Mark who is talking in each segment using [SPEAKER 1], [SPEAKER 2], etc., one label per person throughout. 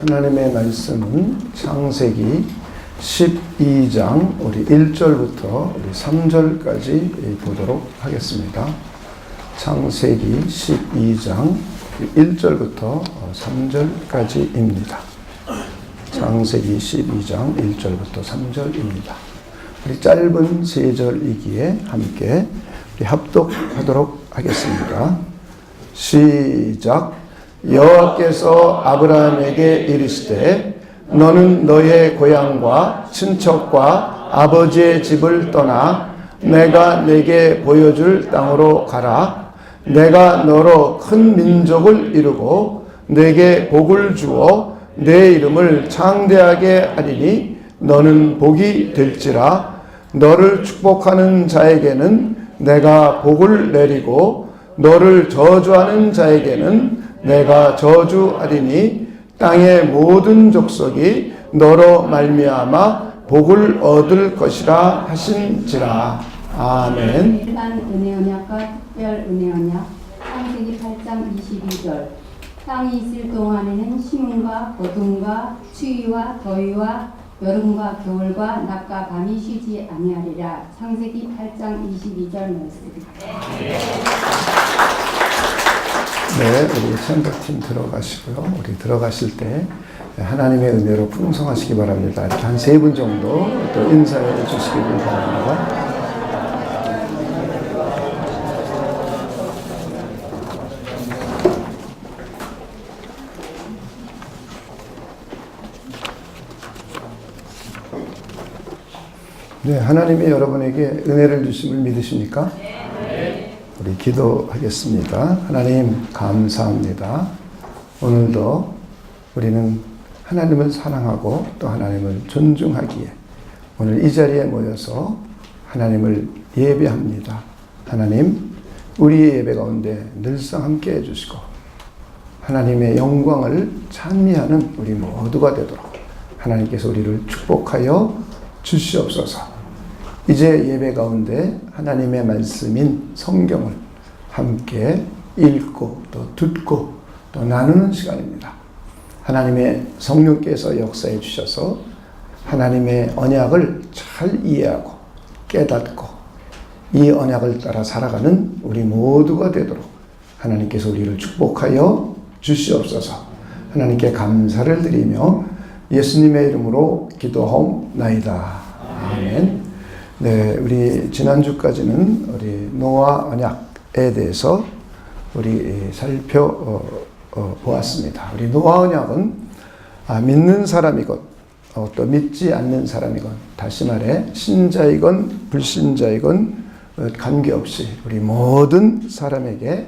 [SPEAKER 1] 하나님의 말씀은 창세기 12장 우리 1절부터 우리 3절까지 보도록 하겠습니다. 창세기 12장 1절부터 3절까지입니다. 창세기 12장 1절부터 3절입니다. 우리 짧은 3절이기에 함께 우리 합독하도록 하겠습니다. 시작. 여호와께서 아브라함에게 이르시되 너는 너의 고향과 친척과 아버지의 집을 떠나 내가 내게 보여줄 땅으로 가라. 내가 너로 큰 민족을 이루고 내게 복을 주어 내 이름을 창대하게 하리니 너는 복이 될지라. 너를 축복하는 자에게는 내가 복을 내리고 너를 저주하는 자에게는 내가 저주하리니 땅의 모든 족속이 너로 말미암아 복을 얻을 것이라 하신지라. 아멘.
[SPEAKER 2] 일반 은혜 언약과 특별 은혜 언약. 창세기 8장 22절. 땅이 있을 동안에는 심음과 거둠과 추위와 더위와 여름과 겨울과 낮과 밤이 쉬지 아니하리라. 창세기 8장 22절 말씀.
[SPEAKER 1] 네, 우리 찬양팀 들어가시고요. 우리 들어가실 때 하나님의 은혜로 풍성하시기 바랍니다. 이렇게 한 3분 정도 또 인사해 주시기 바랍니다. 네, 하나님이 여러분에게 은혜를 주심을 믿으십니까? 네. 우리 기도하겠습니다. 하나님 감사합니다. 오늘도 우리는 하나님을 사랑하고 또 하나님을 존중하기에 오늘 이 자리에 모여서 하나님을 예배합니다. 하나님, 우리의 예배 가운데 늘상 함께 해주시고 하나님의 영광을 찬미하는 우리 모두가 되도록 하나님께서 우리를 축복하여 주시옵소서. 이제 예배 가운데 하나님의 말씀인 성경을 함께 읽고 또 듣고 또 나누는 시간입니다. 하나님의 성령께서 역사해 주셔서 하나님의 언약을 잘 이해하고 깨닫고 이 언약을 따라 살아가는 우리 모두가 되도록 하나님께서 우리를 축복하여 주시옵소서. 하나님께 감사를 드리며 예수님의 이름으로 기도하옵나이다. 아멘. 네, 우리 지난주까지는 우리 노아 언약에 대해서 우리 살펴보았습니다. 우리 노아 언약은 믿는 사람이건 또 믿지 않는 사람이건 다시 말해 신자이건 불신자이건 관계없이 우리 모든 사람에게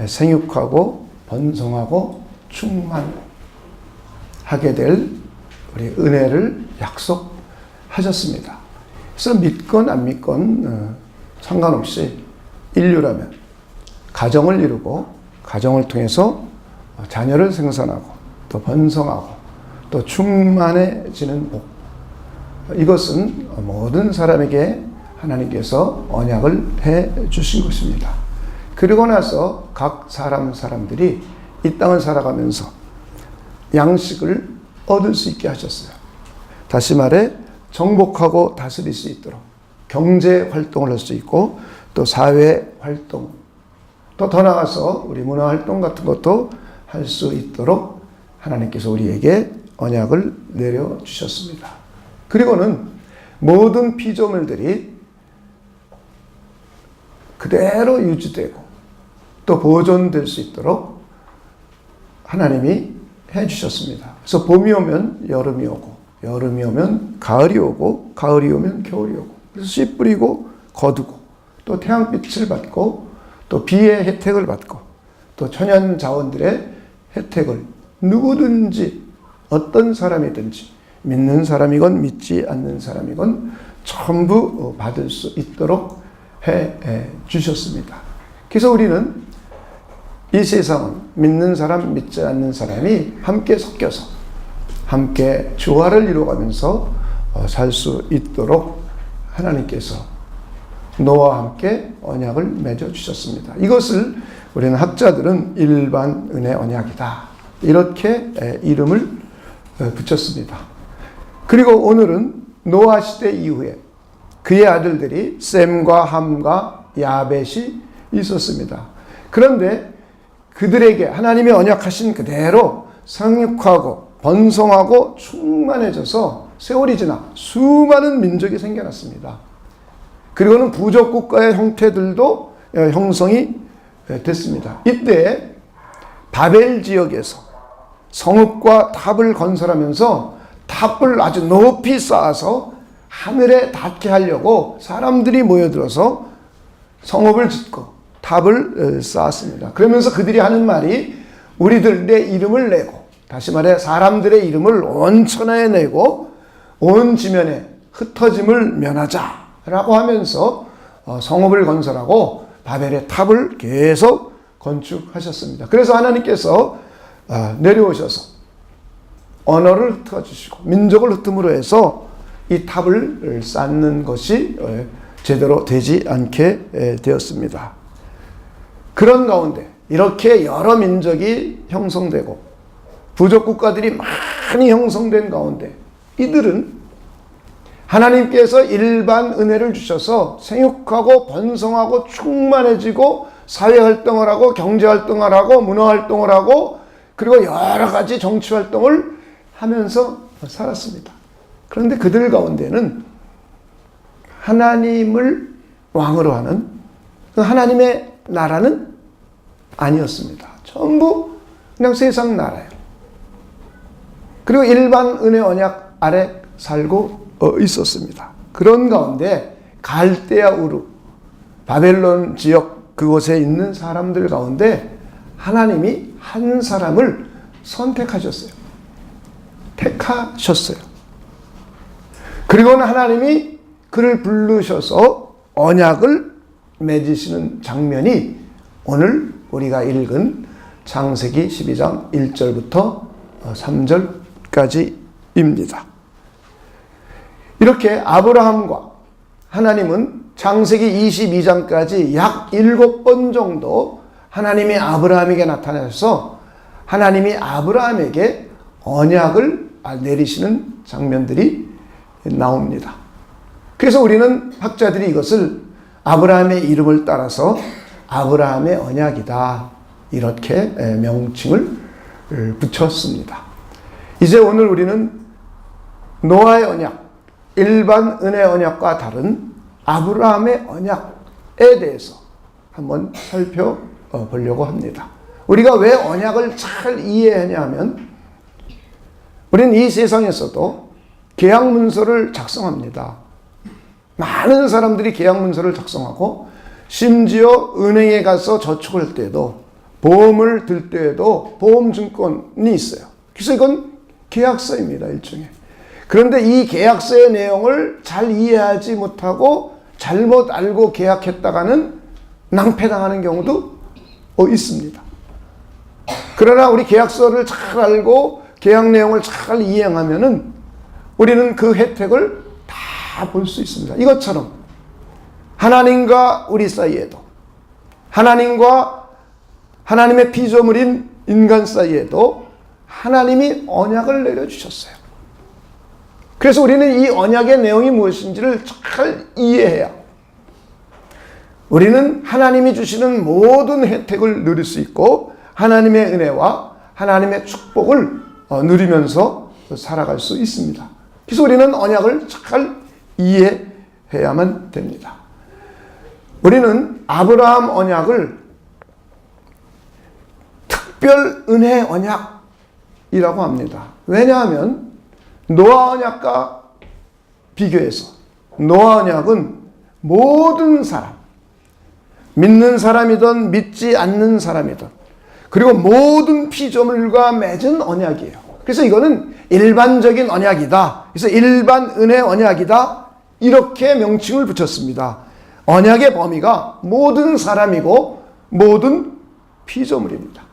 [SPEAKER 1] 생육하고 번성하고 충만하게 될 우리 은혜를 약속하셨습니다. 그래서 믿건 안 믿건 상관없이 인류라면 가정을 이루고 가정을 통해서 자녀를 생산하고 또 번성하고 또 충만해지는 복, 이것은 모든 사람에게 하나님께서 언약을 해 주신 것입니다. 그리고 나서 각 사람들이 이 땅을 살아가면서 양식을 얻을 수 있게 하셨어요. 다시 말해 정복하고 다스릴 수 있도록 경제 활동을 할 수 있고 또 사회 활동 또 더 나아가서 우리 문화 활동 같은 것도 할 수 있도록 하나님께서 우리에게 언약을 내려주셨습니다. 그리고는 모든 피조물들이 그대로 유지되고 또 보존될 수 있도록 하나님이 해주셨습니다. 그래서 봄이 오면 여름이 오고 여름이 오면 가을이 오고 가을이 오면 겨울이 오고 그래서 씨 뿌리고 거두고 또 태양빛을 받고 또 비의 혜택을 받고 또 천연 자원들의 혜택을 누구든지 어떤 사람이든지 믿는 사람이건 믿지 않는 사람이건 전부 받을 수 있도록 해 주셨습니다. 그래서 우리는 이 세상은 믿는 사람 믿지 않는 사람이 함께 섞여서 함께 조화를 이루어가면서 살 수 있도록 하나님께서 노아와 함께 언약을 맺어 주셨습니다. 이것을 우리는 학자들은 일반 은혜 언약이다 이렇게 이름을 붙였습니다. 그리고 오늘은 노아 시대 이후에 그의 아들들이 셈과 함과 야벳이 있었습니다. 그런데 그들에게 하나님이 언약하신 그대로 생육하고 번성하고 충만해져서 세월이 지나 수많은 민족이 생겨났습니다. 그리고는 부족 국가의 형태들도 형성이 됐습니다. 이때 바벨 지역에서 성읍과 탑을 건설하면서 탑을 아주 높이 쌓아서 하늘에 닿게 하려고 사람들이 모여들어서 성읍을 짓고 탑을 쌓았습니다. 그러면서 그들이 하는 말이 우리들 내 이름을 내고, 다시 말해 사람들의 이름을 온 천하에 내고 온 지면에 흩어짐을 면하자라고 하면서 성읍을 건설하고 바벨의 탑을 계속 건축하셨습니다. 그래서 하나님께서 내려오셔서 언어를 흩어주시고 민족을 흩음으로 해서 이 탑을 쌓는 것이 제대로 되지 않게 되었습니다. 그런 가운데 이렇게 여러 민족이 형성되고 부족 국가들이 많이 형성된 가운데 이들은 하나님께서 일반 은혜를 주셔서 생육하고 번성하고 충만해지고 사회활동을 하고 경제활동을 하고 문화활동을 하고 그리고 여러 가지 정치활동을 하면서 살았습니다. 그런데 그들 가운데는 하나님을 왕으로 하는 하나님의 나라는 아니었습니다. 전부 그냥 세상 나라예요. 그리고 일반 은혜 언약 아래 살고 있었습니다. 그런 가운데 갈대아 우르 바벨론 지역 그곳에 있는 사람들 가운데 하나님이 한 사람을 선택하셨어요. 택하셨어요. 그리고는 하나님이 그를 부르셔서 언약을 맺으시는 장면이 오늘 우리가 읽은 창세기 12장 1절부터 3절까지입니다. 이렇게 아브라함과 하나님은 창세기 22장까지 약 7번 정도 하나님이 아브라함에게 나타나셔서 하나님이 아브라함에게 언약을 내리시는 장면들이 나옵니다. 그래서 우리는 학자들이 이것을 아브라함의 이름을 따라서 아브라함의 언약이다 이렇게 명칭을 붙였습니다. 이제 오늘 우리는 노아의 언약, 일반 은혜 언약과 다른 아브라함의 언약에 대해서 한번 살펴보려고 합니다. 우리가 왜 언약을 잘 이해하냐 하면 우리는 이 세상에서도 계약문서를 작성합니다. 많은 사람들이 계약문서를 작성하고 심지어 은행에 가서 저축할 때도 보험을 들 때에도 보험증권이 있어요. 그래서 이건 계약서입니다. 일종의. 그런데 이 계약서의 내용을 잘 이해하지 못하고 잘못 알고 계약했다가는 낭패당하는 경우도 있습니다. 그러나 우리 계약서를 잘 알고 계약 내용을 잘 이행하면은 우리는 그 혜택을 다 볼 수 있습니다. 이것처럼 하나님과 우리 사이에도 하나님과 하나님의 피조물인 인간 사이에도 하나님이 언약을 내려주셨어요. 그래서 우리는 이 언약의 내용이 무엇인지를 잘 이해해야 우리는 하나님이 주시는 모든 혜택을 누릴 수 있고 하나님의 은혜와 하나님의 축복을 누리면서 살아갈 수 있습니다. 그래서 우리는 언약을 잘 이해해야만 됩니다. 우리는 아브라함 언약을 특별 은혜 언약이라고 합니다. 왜냐하면 노아 언약과 비교해서 노아 언약은 모든 사람, 믿는 사람이든 믿지 않는 사람이든 그리고 모든 피조물과 맺은 언약이에요. 그래서 이거는 일반적인 언약이다. 그래서 일반 은혜 언약이다. 이렇게 명칭을 붙였습니다. 언약의 범위가 모든 사람이고 모든 피조물입니다.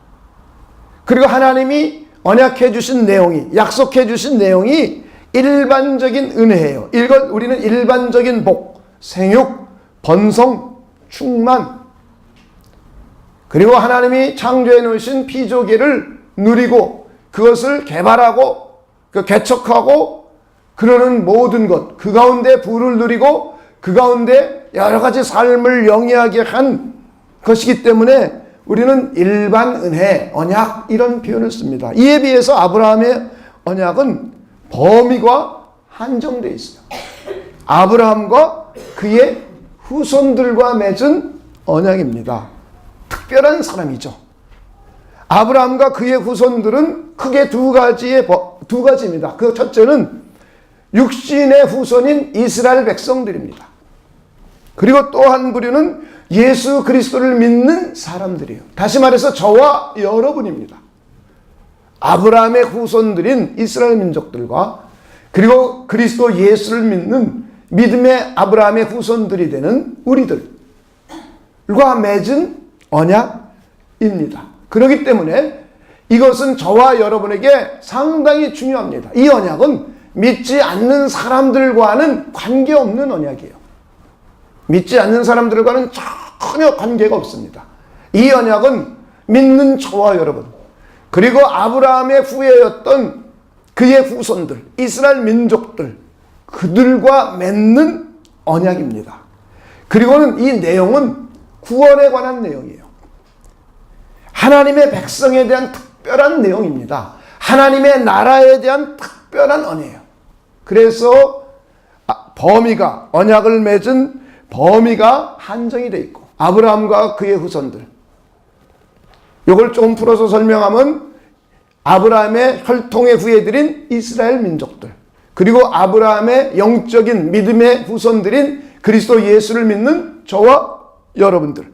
[SPEAKER 1] 그리고 하나님이 언약해 주신 내용이, 약속해 주신 내용이 일반적인 은혜예요. 이걸 우리는 일반적인 복, 생육, 번성, 충만, 그리고 하나님이 창조해 놓으신 피조계를 누리고 그것을 개발하고 그 개척하고 그러는 모든 것, 그 가운데 부를 누리고 그 가운데 여러 가지 삶을 영위하게 한 것이기 때문에 우리는 일반 은혜, 언약 이런 표현을 씁니다. 이에 비해서 아브라함의 언약은 범위가 한정되어 있어요. 아브라함과 그의 후손들과 맺은 언약입니다. 특별한 사람이죠. 아브라함과 그의 후손들은 크게 두 가지입니다. 그 첫째는 육신의 후손인 이스라엘 백성들입니다. 그리고 또 한 부류는 예수 그리스도를 믿는 사람들이에요. 다시 말해서 저와 여러분입니다. 아브라함의 후손들인 이스라엘 민족들과 그리고 그리스도 예수를 믿는 믿음의 아브라함의 후손들이 되는 우리들과 맺은 언약입니다. 그렇기 때문에 이것은 저와 여러분에게 상당히 중요합니다. 이 언약은 믿지 않는 사람들과는 관계없는 언약이에요. 믿지 않는 사람들과는 전혀 관계가 없습니다. 이 언약은 믿는 저와 여러분, 그리고 아브라함의 후예였던 그의 후손들, 이스라엘 민족들, 그들과 맺는 언약입니다. 그리고는 이 내용은 구원에 관한 내용이에요. 하나님의 백성에 대한 특별한 내용입니다. 하나님의 나라에 대한 특별한 언약이에요. 그래서 범위가, 언약을 맺은 범위가 한정이 되어 있고, 아브라함과 그의 후손들, 이걸 조금 풀어서 설명하면 아브라함의 혈통의 후예들인 이스라엘 민족들, 그리고 아브라함의 영적인 믿음의 후손들인 그리스도 예수를 믿는 저와 여러분들,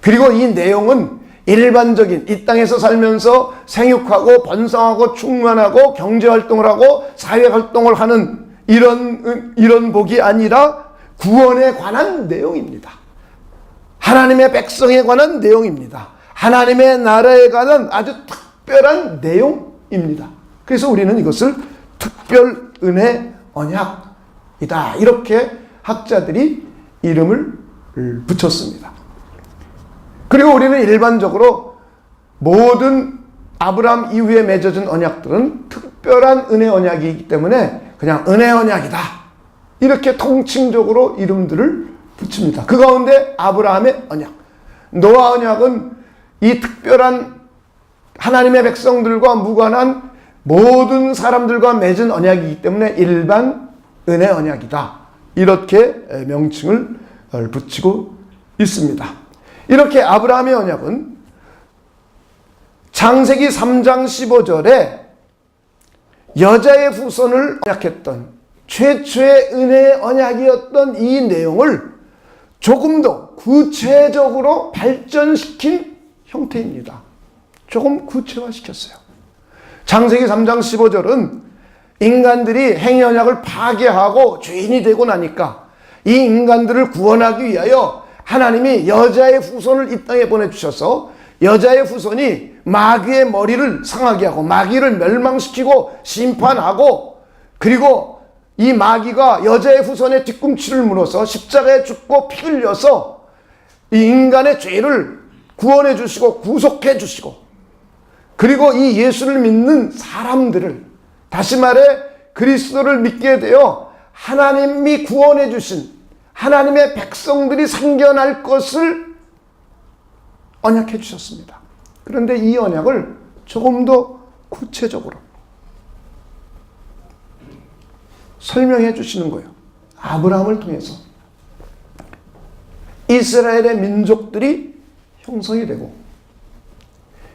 [SPEAKER 1] 그리고 이 내용은 일반적인 이 땅에서 살면서 생육하고 번성하고 충만하고 경제활동을 하고 사회활동을 하는 이런 복이 아니라 구원에 관한 내용입니다. 하나님의 백성에 관한 내용입니다. 하나님의 나라에 관한 아주 특별한 내용입니다. 그래서 우리는 이것을 특별 은혜 언약이다, 이렇게 학자들이 이름을 붙였습니다. 그리고 우리는 일반적으로 모든 아브라함 이후에 맺어진 언약들은 특별한 은혜 언약이기 때문에 그냥 은혜 언약이다, 이렇게 통칭적으로 이름들을 붙입니다. 그 가운데 아브라함의 언약, 노아 언약은 이 특별한 하나님의 백성들과 무관한 모든 사람들과 맺은 언약이기 때문에 일반 은혜 언약이다, 이렇게 명칭을 붙이고 있습니다. 이렇게 아브라함의 언약은 창세기 3장 15절에 여자의 후손을 언약했던 최초의 은혜의 언약이었던 이 내용을 조금 더 구체적으로 발전시킨 형태입니다. 조금 구체화시켰어요. 창세기 3장 15절은 인간들이 행위 언약을 파괴하고 죄인이 되고 나니까 이 인간들을 구원하기 위하여 하나님이 여자의 후손을 이 땅에 보내주셔서 여자의 후손이 마귀의 머리를 상하게 하고 마귀를 멸망시키고 심판하고, 그리고 이 마귀가 여자의 후손의 뒤꿈치를 물어서 십자가에 죽고 피 흘려서 이 인간의 죄를 구원해 주시고 구속해 주시고, 그리고 이 예수를 믿는 사람들을, 다시 말해 그리스도를 믿게 되어 하나님이 구원해 주신 하나님의 백성들이 생겨날 것을 언약해 주셨습니다. 그런데 이 언약을 조금 더 구체적으로 설명해 주시는 거예요. 아브라함을 통해서 이스라엘의 민족들이 형성이 되고,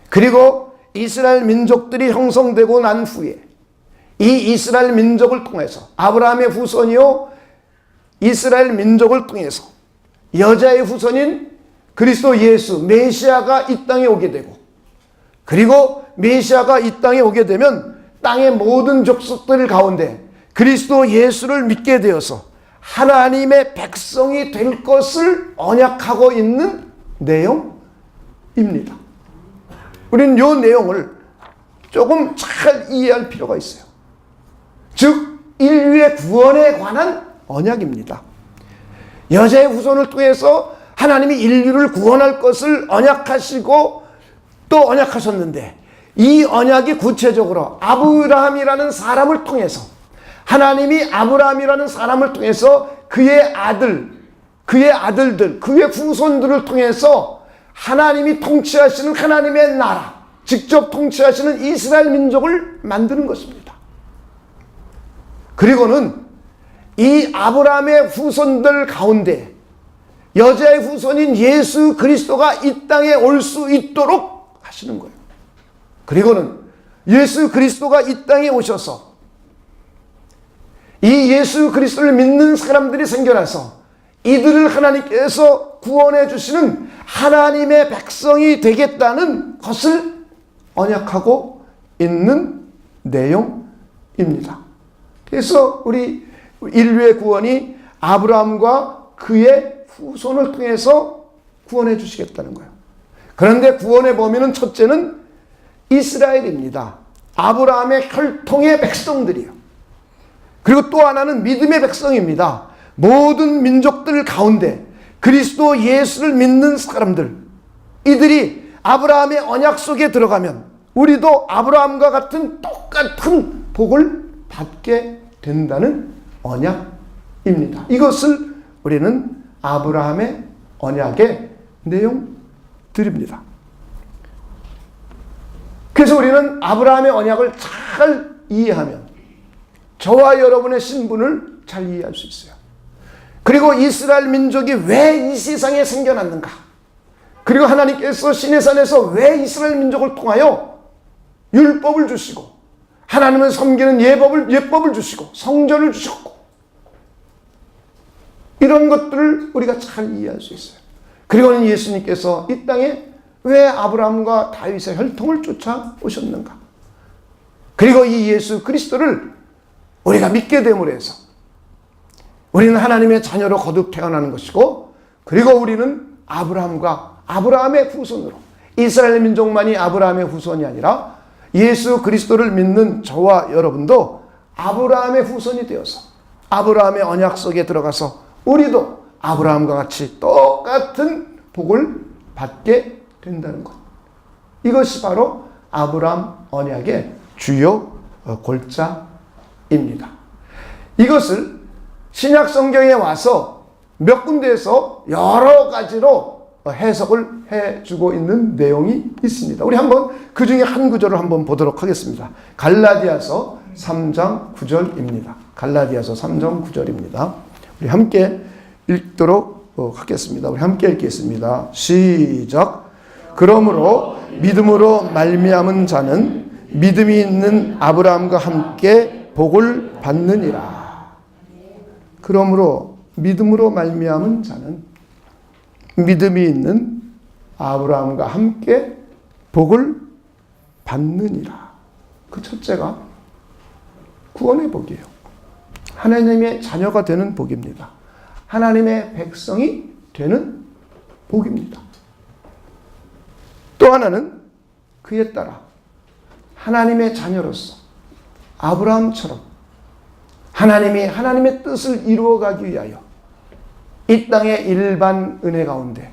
[SPEAKER 1] 그리고 이스라엘 민족들이 형성되고 난 후에 이 이스라엘 민족을 통해서 아브라함의 후손이요 이스라엘 민족을 통해서 여자의 후손인 그리스도 예수 메시아가 이 땅에 오게 되고, 그리고 메시아가 이 땅에 오게 되면 땅의 모든 족속들 가운데 그리스도 예수를 믿게 되어서 하나님의 백성이 될 것을 언약하고 있는 내용입니다. 우리는 이 내용을 조금 잘 이해할 필요가 있어요. 즉 인류의 구원에 관한 언약입니다. 여자의 후손을 통해서 하나님이 인류를 구원할 것을 언약하시고 또 언약하셨는데, 이 언약이 구체적으로 아브라함이라는 사람을 통해서, 하나님이 아브라함이라는 사람을 통해서 그의 아들, 그의 아들들, 그의 후손들을 통해서 하나님이 통치하시는 하나님의 나라, 직접 통치하시는 이스라엘 민족을 만드는 것입니다. 그리고는 이 아브라함의 후손들 가운데 여자의 후손인 예수 그리스도가 이 땅에 올 수 있도록 하시는 거예요. 그리고는 예수 그리스도가 이 땅에 오셔서 이 예수 그리스도를 믿는 사람들이 생겨나서 이들을 하나님께서 구원해 주시는 하나님의 백성이 되겠다는 것을 언약하고 있는 내용입니다. 그래서 우리 인류의 구원이 아브라함과 그의 후손을 통해서 구원해 주시겠다는 거예요. 그런데 구원의 범위는 첫째는 이스라엘입니다. 아브라함의 혈통의 백성들이에요. 그리고 또 하나는 믿음의 백성입니다. 모든 민족들 가운데 그리스도 예수를 믿는 사람들, 이들이 아브라함의 언약 속에 들어가면 우리도 아브라함과 같은 똑같은 복을 받게 된다는 언약입니다. 이것을 우리는 아브라함의 언약의 내용들입니다. 그래서 우리는 아브라함의 언약을 잘 이해하면 저와 여러분의 신분을 잘 이해할 수 있어요. 그리고 이스라엘 민족이 왜 이 세상에 생겨났는가, 그리고 하나님께서 시내산에서 왜 이스라엘 민족을 통하여 율법을 주시고 하나님을 섬기는 예법을 주시고 성전을 주셨고, 이런 것들을 우리가 잘 이해할 수 있어요. 그리고는 예수님께서 이 땅에 왜 아브라함과 다윗의 혈통을 쫓아오셨는가, 그리고 이 예수 그리스도를 우리가 믿게 됨으로 해서 우리는 하나님의 자녀로 거듭 태어나는 것이고, 그리고 우리는 아브라함의 후손으로, 이스라엘 민족만이 아브라함의 후손이 아니라 예수 그리스도를 믿는 저와 여러분도 아브라함의 후손이 되어서 아브라함의 언약 속에 들어가서 우리도 아브라함과 같이 똑같은 복을 받게 된다는 것. 이것이 바로 아브라함 언약의 주요 골자입니다. 이것을 신약 성경에 와서 몇 군데에서 여러 가지로 해석을 해주고 있는 내용이 있습니다. 우리 한번 그 중에 한 구절을 한번 보도록 하겠습니다. 갈라디아서 3장 9절입니다. 갈라디아서 3장 9절입니다. 우리 함께 읽도록 하겠습니다. 우리 함께 읽겠습니다. 시작. 그러므로 믿음으로 말미암은 자는 믿음이 있는 아브라함과 함께 복을 받느니라. 그러므로 믿음으로 말미암은 자는 믿음이 있는 아브라함과 함께 복을 받느니라. 그 첫째가 구원의 복이에요. 하나님의 자녀가 되는 복입니다. 하나님의 백성이 되는 복입니다. 또 하나는 그에 따라 하나님의 자녀로서 아브라함처럼 하나님이 하나님의 뜻을 이루어가기 위하여 이 땅의 일반 은혜 가운데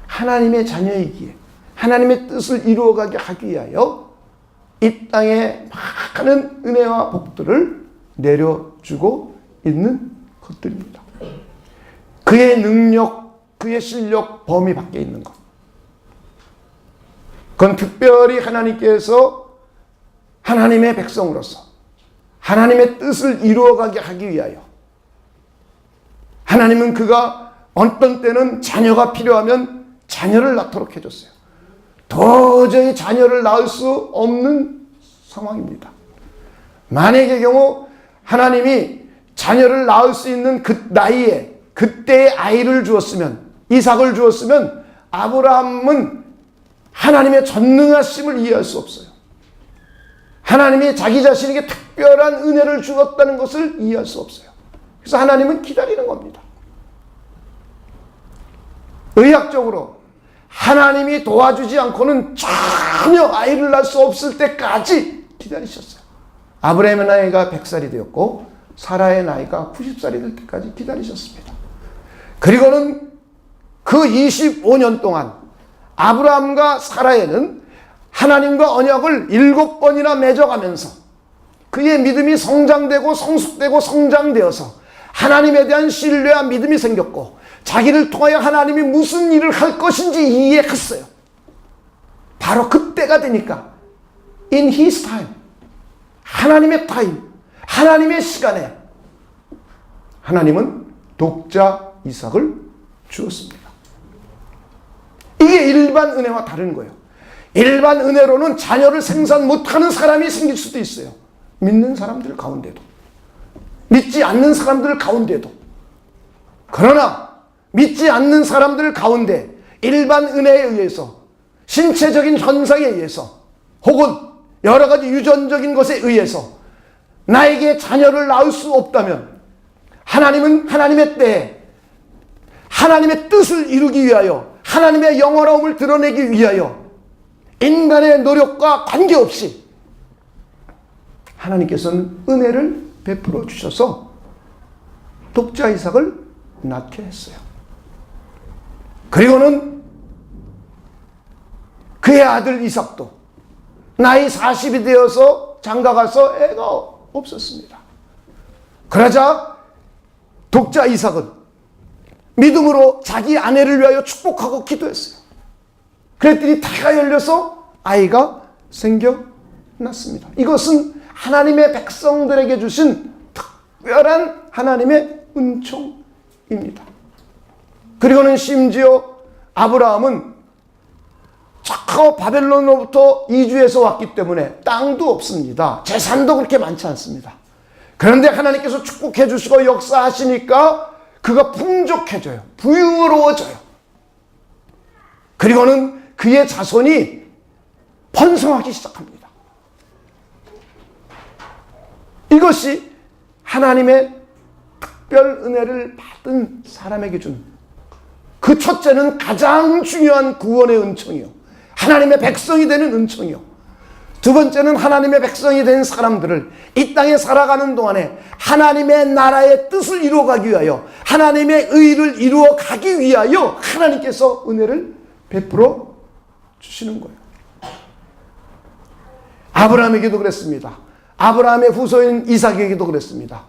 [SPEAKER 1] 하나님의 자녀이기에 하나님의 뜻을 이루어가게 하기 위하여 이 땅에 많은 은혜와 복들을 내려주고 있는 것들입니다. 그의 능력, 그의 실력 범위 밖에 있는 것. 그건 특별히 하나님께서 하나님의 백성으로서 하나님의 뜻을 이루어가게 하기 위하여, 하나님은 그가 어떤 때는 자녀가 필요하면 자녀를 낳도록 해줬어요. 도저히 자녀를 낳을 수 없는 상황입니다. 만약의 경우 하나님이 자녀를 낳을 수 있는 그 나이에 그때의 아이를 주었으면, 이삭을 주었으면 아브라함은 하나님의 전능하심을 이해할 수 없어요. 하나님이 자기 자신에게 특별한 은혜를 주었다는 것을 이해할 수 없어요. 그래서 하나님은 기다리는 겁니다. 의학적으로 하나님이 도와주지 않고는 전혀 아이를 낳을 수 없을 때까지 기다리셨어요. 아브라함의 나이가 100살이 되었고 사라의 나이가 90살이 될 때까지 기다리셨습니다. 그리고는 그 25년 동안 아브라함과 사라에는 하나님과 언약을 7번이나 맺어가면서 그의 믿음이 성장되고 성숙되고 성장되어서 하나님에 대한 신뢰와 믿음이 생겼고 자기를 통하여 하나님이 무슨 일을 할 것인지 이해했어요. 바로 그때가 되니까 in his time, 하나님의 타임, 하나님의 시간에 하나님은 독자 이삭을 주었습니다. 이게 일반 은혜와 다른 거예요. 일반 은혜로는 자녀를 생산 못하는 사람이 생길 수도 있어요. 믿는 사람들 가운데도, 믿지 않는 사람들 가운데도. 그러나 믿지 않는 사람들 가운데 일반 은혜에 의해서, 신체적인 현상에 의해서, 혹은 여러 가지 유전적인 것에 의해서 나에게 자녀를 낳을 수 없다면 하나님은 하나님의 때에 하나님의 뜻을 이루기 위하여, 하나님의 영원함을 드러내기 위하여 인간의 노력과 관계없이 하나님께서는 은혜를 베풀어 주셔서 독자 이삭을 낳게 했어요. 그리고는 그의 아들 이삭도 나이 40이 되어서 장가가서 애가 없었습니다. 그러자 독자 이삭은 믿음으로 자기 아내를 위하여 축복하고 기도했어요. 그랬더니 태가 열려서 아이가 생겨났습니다. 이것은 하나님의 백성들에게 주신 특별한 하나님의 은총입니다. 그리고는 심지어 아브라함은 저 바벨론으로부터 이주해서 왔기 때문에 땅도 없습니다. 재산도 그렇게 많지 않습니다. 그런데 하나님께서 축복해 주시고 역사하시니까 그가 풍족해져요. 부유로워져요. 그리고는 그의 자손이 번성하기 시작합니다. 이것이 하나님의 특별 은혜를 받은 사람에게 준 그 첫째는 가장 중요한 구원의 은총이요, 하나님의 백성이 되는 은총이요. 두 번째는 하나님의 백성이 된 사람들을 이 땅에 살아가는 동안에 하나님의 나라의 뜻을 이루어가기 위하여, 하나님의 의를 이루어가기 위하여 하나님께서 은혜를 베풀어 주시는 거예요. 아브라함에게도 그랬습니다. 아브라함의 후손인 이삭에게도 그랬습니다.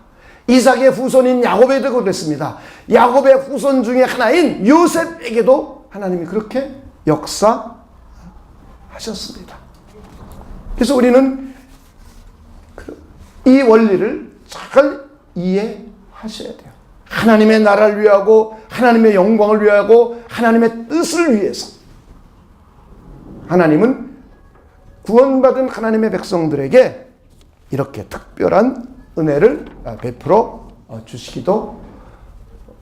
[SPEAKER 1] 이삭의 후손인 야곱에게도 그랬습니다. 야곱의 후손 중에 하나인 요셉에게도 하나님이 그렇게 역사하셨습니다. 그래서 우리는 이 원리를 잘 이해하셔야 돼요. 하나님의 나라를 위하고, 하나님의 영광을 위하고, 하나님의 뜻을 위해서 하나님은 구원받은 하나님의 백성들에게 이렇게 특별한 은혜를 베풀어 주시기도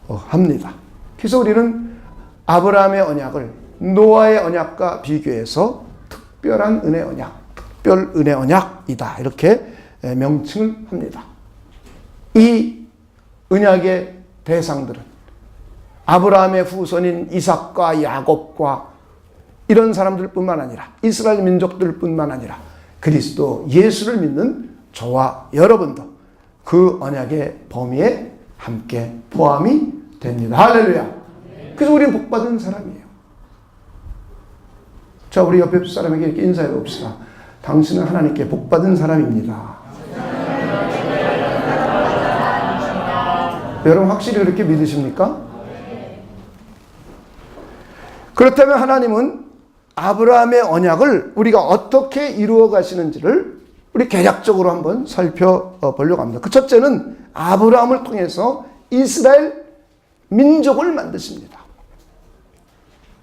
[SPEAKER 1] 합니다. 그래서 우리는 아브라함의 언약을 노아의 언약과 비교해서 특별한 은혜 언약, 특별 은혜 언약이다, 이렇게 명칭을 합니다. 이 언약의 대상들은 아브라함의 후손인 이삭과 야곱과 이런 사람들뿐만 아니라 이스라엘 민족들뿐만 아니라 그리스도 예수를 믿는 저와 여러분도 그 언약의 범위에 함께 포함이 됩니다. 할렐루야. 그래서 우리는 복받은 사람이에요. 자, 우리 옆에 사람에게 이렇게 인사해 봅시다. 당신은 하나님께 복받은 사람입니다. 여러분 확실히 그렇게 믿으십니까? 그렇다면 하나님은 아브라함의 언약을 우리가 어떻게 이루어 가시는지를 우리 개략적으로 한번 살펴보려고 합니다. 그 첫째는 아브라함을 통해서 이스라엘 민족을 만드십니다.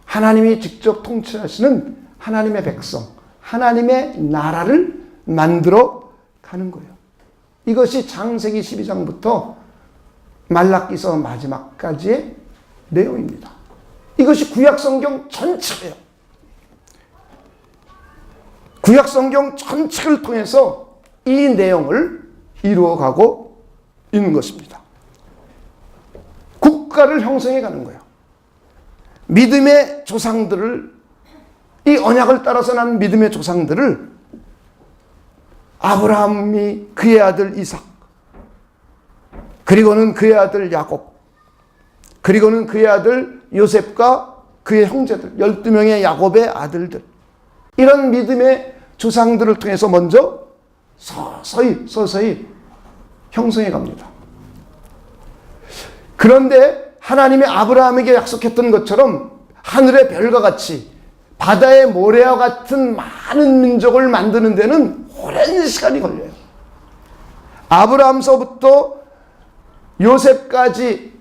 [SPEAKER 1] 하나님이 직접 통치하시는 하나님의 백성, 하나님의 나라를 만들어 가는 거예요. 이것이 창세기 12장부터 말라기서 마지막까지의 내용입니다. 이것이 구약성경 전체예요. 구약성경 전체를 통해서 이 내용을 이루어가고 있는 것입니다. 국가를 형성해 가는 거예요. 믿음의 조상들을, 이 언약을 따라서 난 믿음의 조상들을 아브라함이 그의 아들 이삭, 그리고는 그의 아들 야곱, 그리고는 그의 아들 요셉과 그의 형제들, 12명의 야곱의 아들들, 이런 믿음의 조상들을 통해서 먼저 서서히 형성해 갑니다. 그런데 하나님이 아브라함에게 약속했던 것처럼 하늘의 별과 같이 바다의 모래와 같은 많은 민족을 만드는 데는 오랜 시간이 걸려요. 아브라함서부터 요셉까지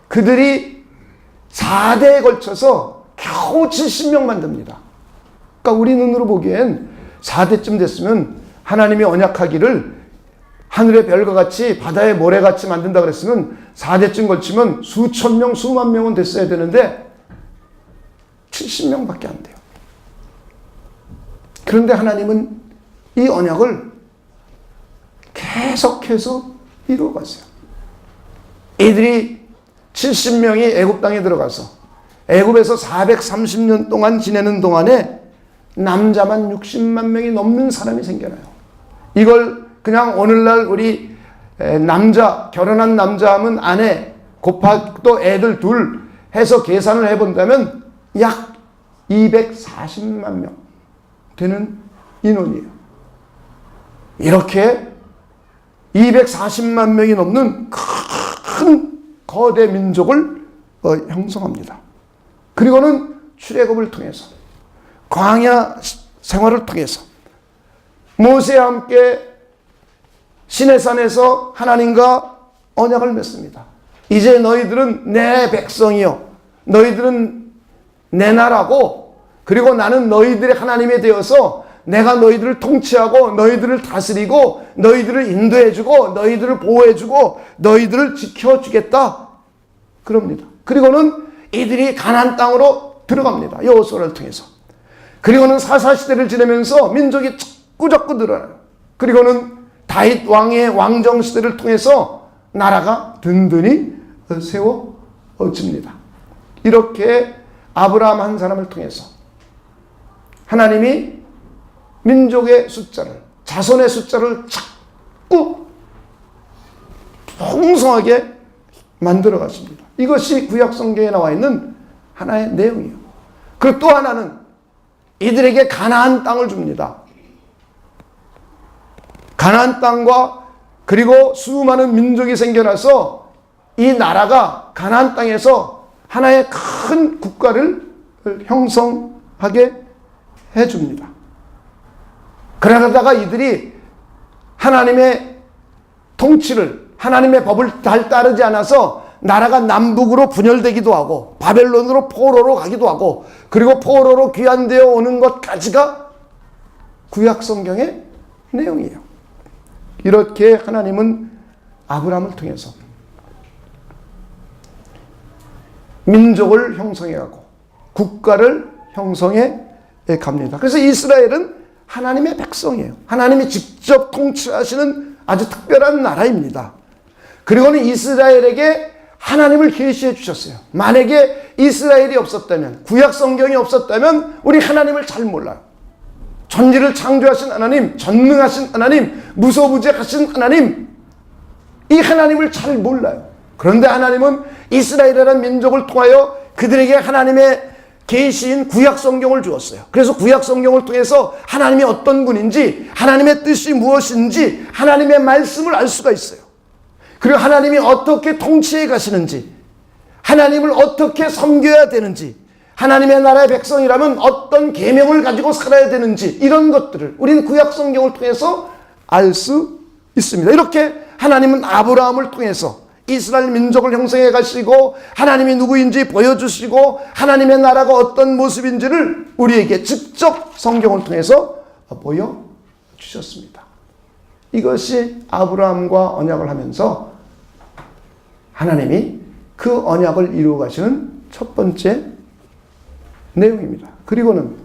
[SPEAKER 1] 그들이 4대에 걸쳐서 겨우 70명 만듭니다. 그러니까 우리 눈으로 보기엔 4대쯤 됐으면 하나님이 언약하기를 하늘의 별과 같이 바다의 모래같이 만든다 그랬으면 4대쯤 걸치면 수천 명, 수만 명은 됐어야 되는데 70명밖에 안 돼요. 그런데 하나님은 이 언약을 계속해서 이루어갔어요. 이들이 70명이 애굽 땅에 들어가서 애굽에서 430년 동안 지내는 동안에 남자만 60만 명이 넘는 사람이 생겨나요. 이걸 그냥 오늘날 우리 결혼한 남자 하면 아내 곱하기 또 애들 둘 해서 계산을 해본다면 약 240만 명 되는 인원이에요. 이렇게 240만 명이 넘는 큰 거대 민족을 형성합니다. 그리고는 출애굽을 통해서 광야 생활을 통해서 모세와 함께 시내산에서 하나님과 언약을 맺습니다. 이제 너희들은 내 백성이요 너희들은 내 나라고 그리고 나는 너희들의 하나님이 되어서 내가 너희들을 통치하고 너희들을 다스리고 너희들을 인도해주고 너희들을 보호해주고 너희들을 지켜주겠다 그럽니다. 그리고는 이들이 가나안 땅으로 들어갑니다. 여호수아를 통해서. 그리고는 사사시대를 지내면서 민족이 자꾸 늘어나요. 그리고는 다윗 왕의 왕정시대를 통해서 나라가 든든히 세워집니다. 이렇게 아브라함 한 사람을 통해서 하나님이 민족의 숫자를, 자손의 숫자를 자꾸 풍성하게 만들어 가십니다. 이것이 구약 성경에 나와 있는 하나의 내용이에요. 그리고 또 하나는 이들에게 가나안 땅을 줍니다. 가나안 땅과 그리고 수많은 민족이 생겨나서 이 나라가 가나안 땅에서 하나의 큰 국가를 형성하게 해줍니다. 그러다가 이들이 하나님의 통치를, 하나님의 법을 잘 따르지 않아서 나라가 남북으로 분열되기도 하고 바벨론으로 포로로 가기도 하고 그리고 포로로 귀환되어 오는 것까지가 구약 성경의 내용이에요. 이렇게 하나님은 아브라함을 통해서 민족을 형성해가고 국가를 형성해 갑니다. 그래서 이스라엘은 하나님의 백성이에요. 하나님이 직접 통치하시는 아주 특별한 나라입니다. 그리고는 이스라엘에게 하나님을 계시해 주셨어요. 만약에 이스라엘이 없었다면, 구약 성경이 없었다면 우리 하나님을 잘 몰라요. 천지를 창조하신 하나님, 전능하신 하나님, 무소부재하신 하나님, 이 하나님을 잘 몰라요. 그런데 하나님은 이스라엘이라는 민족을 통하여 그들에게 하나님의 계시인 구약 성경을 주었어요. 그래서 구약 성경을 통해서 하나님이 어떤 분인지, 하나님의 뜻이 무엇인지, 하나님의 말씀을 알 수가 있어요. 그리고 하나님이 어떻게 통치해 가시는지, 하나님을 어떻게 섬겨야 되는지, 하나님의 나라의 백성이라면 어떤 계명을 가지고 살아야 되는지, 이런 것들을 우리는 구약 성경을 통해서 알 수 있습니다. 이렇게 하나님은 아브라함을 통해서 이스라엘 민족을 형성해 가시고 하나님이 누구인지 보여주시고 하나님의 나라가 어떤 모습인지를 우리에게 직접 성경을 통해서 보여주셨습니다. 이것이 아브라함과 언약을 하면서 하나님이 그 언약을 이루어 가시는 첫 번째 내용입니다. 그리고는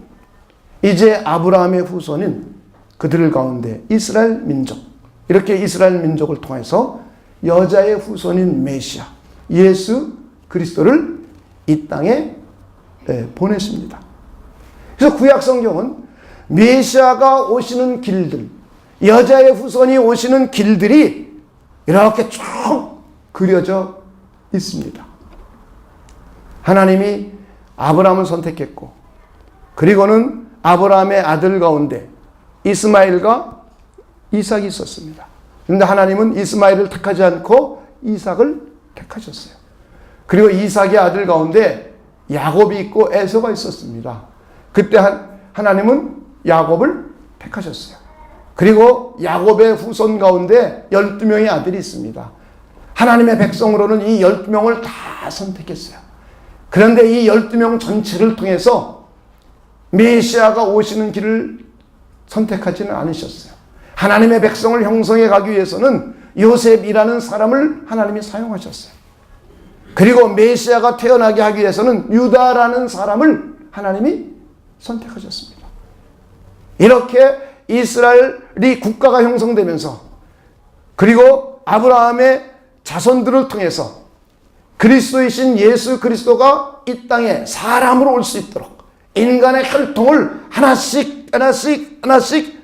[SPEAKER 1] 이제 아브라함의 후손인 그들 가운데 이스라엘 민족, 이렇게 이스라엘 민족을 통해서 여자의 후손인 메시아 예수 그리스도를 이 땅에 보내십니다. 그래서 구약 성경은 메시아가 오시는 길들, 여자의 후손이 오시는 길들이 이렇게 쭉 그려져 있습니다. 하나님이 아브라함을 선택했고 그리고는 아브라함의 아들 가운데 이스마엘과 이삭이 있었습니다. 그런데 하나님은 이스마엘을 택하지 않고 이삭을 택하셨어요. 그리고 이삭의 아들 가운데 야곱이 있고 에서가 있었습니다. 그때 하나님은 야곱을 택하셨어요. 그리고 야곱의 후손 가운데 12명의 아들이 있습니다. 하나님의 백성으로는 이 12명을 다 선택했어요. 그런데 이 12명 전체를 통해서 메시아가 오시는 길을 선택하지는 않으셨어요. 하나님의 백성을 형성해 가기 위해서는 요셉이라는 사람을 하나님이 사용하셨어요. 그리고 메시아가 태어나게 하기 위해서는 유다라는 사람을 하나님이 선택하셨습니다. 이렇게 이스라엘이 국가가 형성되면서 그리고 아브라함의 자손들을 통해서 그리스도이신 예수 그리스도가 이 땅에 사람으로 올 수 있도록 인간의 혈통을 하나씩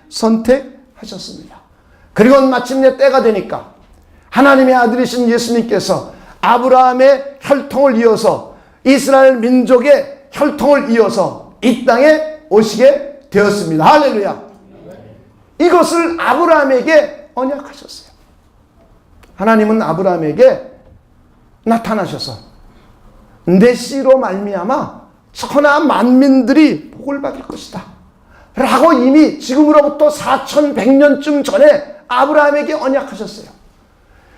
[SPEAKER 1] 선택하셨습니다. 그리고 마침내 때가 되니까 하나님의 아들이신 예수님께서 아브라함의 혈통을 이어서 이스라엘 민족의 혈통을 이어서 이 땅에 오시게 되었습니다. 할렐루야. 이것을 아브라함에게 언약하셨어요. 하나님은 아브라함에게 나타나셔서 내 씨로 말미암아 천하 만민들이 복을 받을 것이다 라고 이미 지금으로부터 4100년쯤 전에 아브라함에게 언약하셨어요.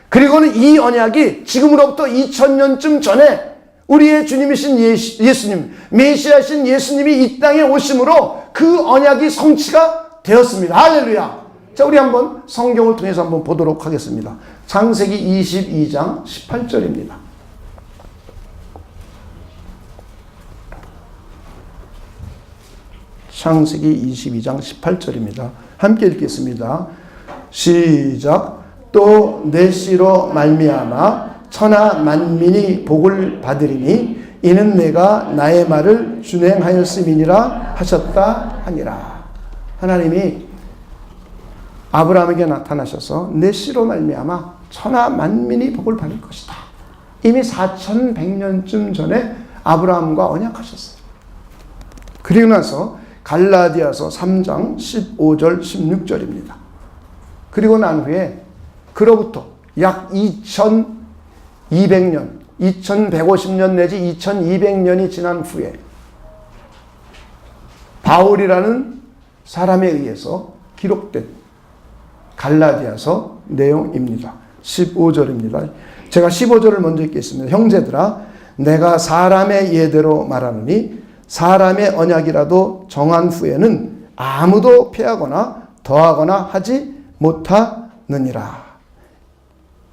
[SPEAKER 1] 그리고는 이 언약이 지금으로부터 2000년쯤 전에 우리의 주님이신 예수님, 메시아신 예수님이 이 땅에 오심으로 그 언약이 성취가 되었습니다. 할렐루야. 자, 우리 한번 성경을 통해서 한번 보도록 하겠습니다. 창세기 22장 18절입니다. 창세기 22장 18절입니다. 함께 읽겠습니다. 시작. 또 내 씨로 말미암아 천하 만민이 복을 받으리니 이는 내가 나의 말을 준행하였음이니라 하셨다 하니라. 하나님이 아브라함에게 나타나셔서 내 씨로 말미암아 천하 만민이 복을 받을 것이다. 이미 4100년쯤 전에 아브라함과 언약하셨어요. 그리고 나서 갈라디아서 3장 15절 16절입니다. 그리고 난 후에 그로부터 약 2200년, 2150년 내지 2200년이 지난 후에 바울이라는 사람에 의해서 기록된 갈라디아서 내용입니다. 15절입니다. 제가 15절을 먼저 읽겠습니다. 형제들아, 내가 사람의 예대로 말하노니 사람의 언약이라도 정한 후에는 아무도 폐하거나 더하거나 하지 못하느니라.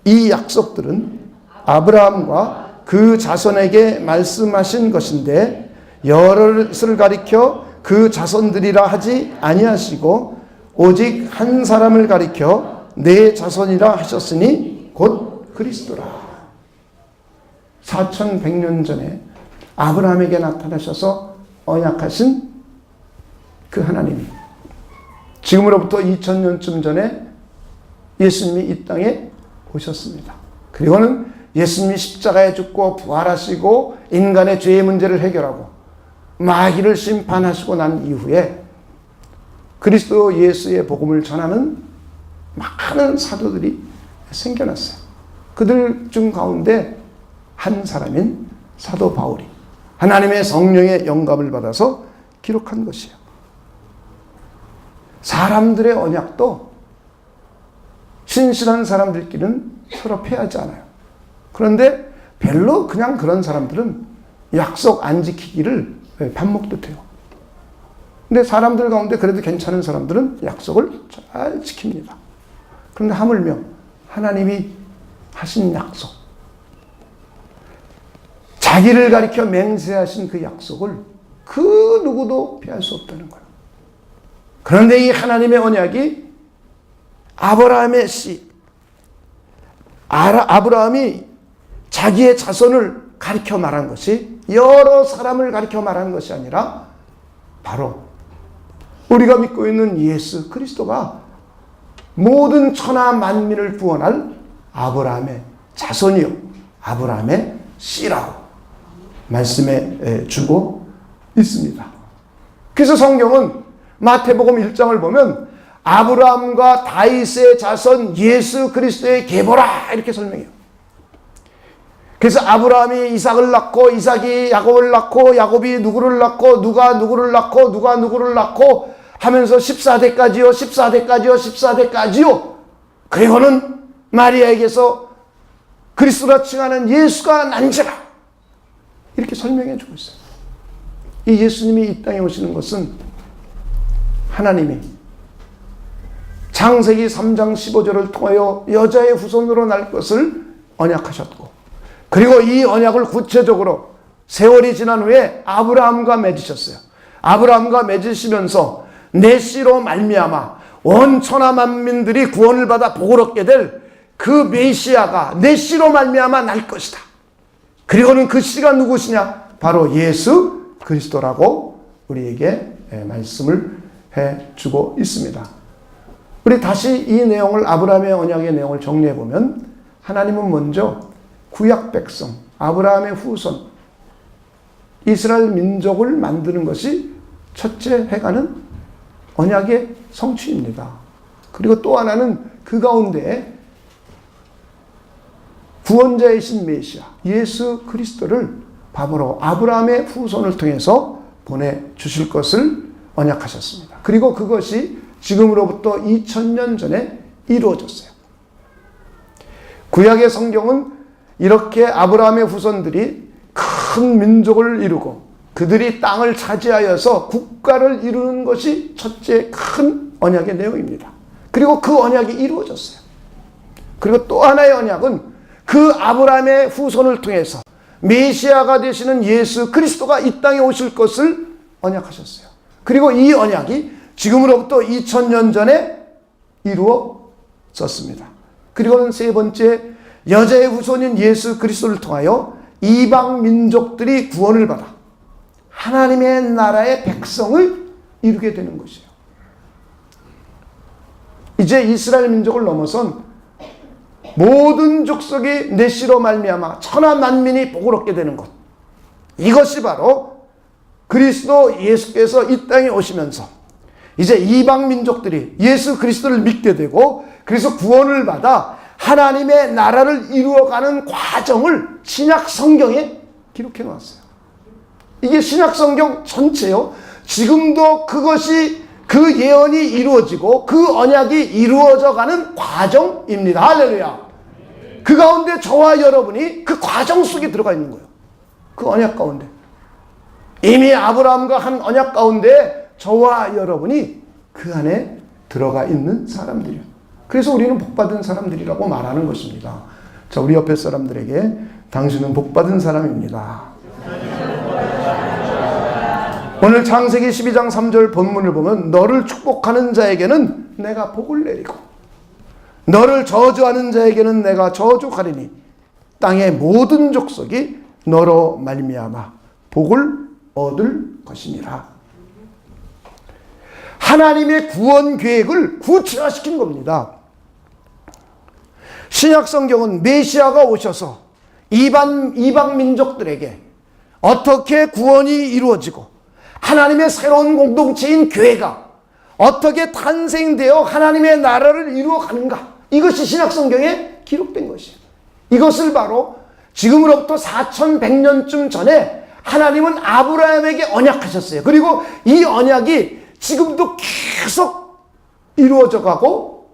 [SPEAKER 1] 이 약속들은 아브라함과 그 자손에게 말씀하신 것인데 여럿을 가리켜 그 자손들이라 하지 아니하시고 오직 한 사람을 가리켜 내 자손이라 하셨으니 곧 그리스도라. 4100년 전에 아브라함에게 나타나셔서 언약하신 그 하나님이 지금으로부터 2000년쯤 전에 예수님이 이 땅에 오셨습니다. 그리고는 예수님이 십자가에 죽고 부활하시고 인간의 죄의 문제를 해결하고 마귀를 심판하시고 난 이후에 그리스도 예수의 복음을 전하는 많은 사도들이 생겨났어요. 그들 중 가운데 한 사람인 사도 바울이 하나님의 성령의 영감을 받아서 기록한 것이에요. 사람들의 언약도 신실한 사람들끼리는 서로 패하지 않아요. 그런데 별로 그냥 그런 사람들은 약속 안 지키기를 밥 먹듯 해요. 근데 사람들 가운데 그래도 괜찮은 사람들은 약속을 잘 지킵니다. 그런데 하물며 하나님이 하신 약속, 자기를 가리켜 맹세하신 그 약속을 그 누구도 피할 수 없다는 거예요. 그런데 이 하나님의 언약이 아브라함의 씨, 아브라함이 자기의 자손을 가리켜 말한 것이 여러 사람을 가리켜 말한 것이 아니라 바로 우리가 믿고 있는 예수 그리스도가 모든 천하 만민을 구원할 아브라함의 자손이요 아브라함의 씨라고 말씀해 주고 있습니다. 그래서 성경은 마태복음 1장을 보면 아브라함과 다윗의 자손 예수 그리스도의 계보라 이렇게 설명해요. 그래서 아브라함이 이삭을 낳고 이삭이 야곱을 낳고 야곱이 누구를 낳고 누가 누구를 낳고 누가 누구를 낳고 하면서 14대까지요 14대까지요 14대까지요. 그리고는 마리아에게서 그리스도라 칭하는 예수가 난지라 이렇게 설명해 주고 있어요. 이 예수님이 이 땅에 오시는 것은 하나님이 창세기 3장 15절을 통하여 여자의 후손으로 날 것을 언약하셨고, 그리고 이 언약을 구체적으로 세월이 지난 후에 아브라함과 맺으셨어요. 아브라함과 맺으시면서 내 씨로 말미암아 온 천하 만민들이 구원을 받아 복을 얻게 될 그 메시아가 내 씨로 말미암아 날 것이다. 그리고는 그 씨가 누구시냐? 바로 예수 그리스도라고 우리에게 말씀을 해주고 있습니다. 우리 다시 이 내용을 아브라함의 언약의 내용을 정리해 보면 하나님은 먼저 구약 백성 아브라함의 후손 이스라엘 민족을 만드는 것이 첫째 해가는 언약의 성취입니다. 그리고 또 하나는 그 가운데 구원자이신 메시아 예수 그리스도를 바로 아브라함의 후손을 통해서 보내주실 것을 언약하셨습니다. 그리고 그것이 지금으로부터 2000년 전에 이루어졌어요. 구약의 성경은 이렇게 아브라함의 후손들이 큰 민족을 이루고 그들이 땅을 차지하여서 국가를 이루는 것이 첫째 큰 언약의 내용입니다. 그리고 그 언약이 이루어졌어요. 그리고 또 하나의 언약은 그 아브라함의 후손을 통해서 메시아가 되시는 예수 그리스도가 이 땅에 오실 것을 언약하셨어요. 그리고 이 언약이 지금으로부터 2000년 전에 이루어졌습니다. 그리고는 세 번째, 여자의 후손인 예수 그리스도를 통하여 이방 민족들이 구원을 받아 하나님의 나라의 백성을 이루게 되는 것이에요. 이제 이스라엘 민족을 넘어선 모든 족속이 내 씨로 말미암아 천하 만민이 복을 얻게 되는 것, 이것이 바로 그리스도 예수께서 이 땅에 오시면서 이제 이방 민족들이 예수 그리스도를 믿게 되고 그래서 구원을 받아 하나님의 나라를 이루어가는 과정을 신약 성경에 기록해 놓았어요. 이게 신약 성경 전체요. 지금도 그것이 그 예언이 이루어지고 그 언약이 이루어져가는 과정입니다. 할렐루야. 그 가운데 저와 여러분이 그 과정 속에 들어가 있는 거예요. 그 언약 가운데. 이미 아브라함과 한 언약 가운데 저와 여러분이 그 안에 들어가 있는 사람들이에요. 그래서 우리는 복받은 사람들이라고 말하는 것입니다. 자, 우리 옆에 사람들에게 당신은 복받은 사람입니다. 오늘 창세기 12장 3절 본문을 보면 너를 축복하는 자에게는 내가 복을 내리고 너를 저주하는 자에게는 내가 저주하리니 땅의 모든 족속이 너로 말미암아 복을 얻을 것이니라. 하나님의 구원 계획을 구체화시킨 겁니다. 신약 성경은 메시아가 오셔서 이방 민족들에게 어떻게 구원이 이루어지고 하나님의 새로운 공동체인 교회가 어떻게 탄생되어 하나님의 나라를 이루어가는가, 이것이 신약 성경에 기록된 것이에요. 이것을 바로 지금으로부터 4100년쯤 전에 하나님은 아브라함에게 언약하셨어요. 그리고 이 언약이 지금도 계속 이루어져 가고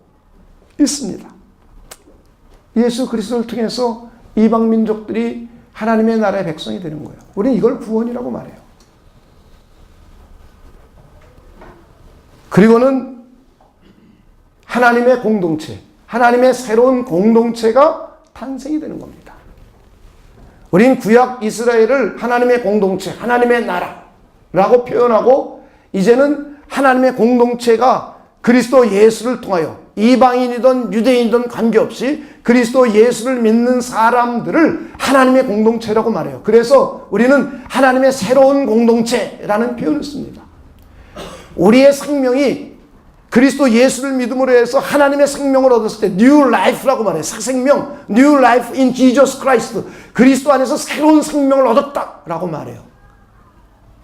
[SPEAKER 1] 있습니다. 예수 그리스도를 통해서 이방 민족들이 하나님의 나라의 백성이 되는 거예요. 우리는 이걸 구원이라고 말해요. 그리고는 하나님의 공동체, 하나님의 새로운 공동체가 탄생이 되는 겁니다. 우린 구약 이스라엘을 하나님의 공동체, 하나님의 나라라고 표현하고 이제는 하나님의 공동체가 그리스도 예수를 통하여 이방인이든 유대인이든 관계없이 그리스도 예수를 믿는 사람들을 하나님의 공동체라고 말해요. 그래서 우리는 하나님의 새로운 공동체라는 표현을 씁니다. 우리의 생명이 그리스도 예수를 믿음으로 해서 하나님의 생명을 얻었을 때 New Life라고 말해요. 새 생명, New Life in Jesus Christ. 그리스도 안에서 새로운 생명을 얻었다라고 말해요.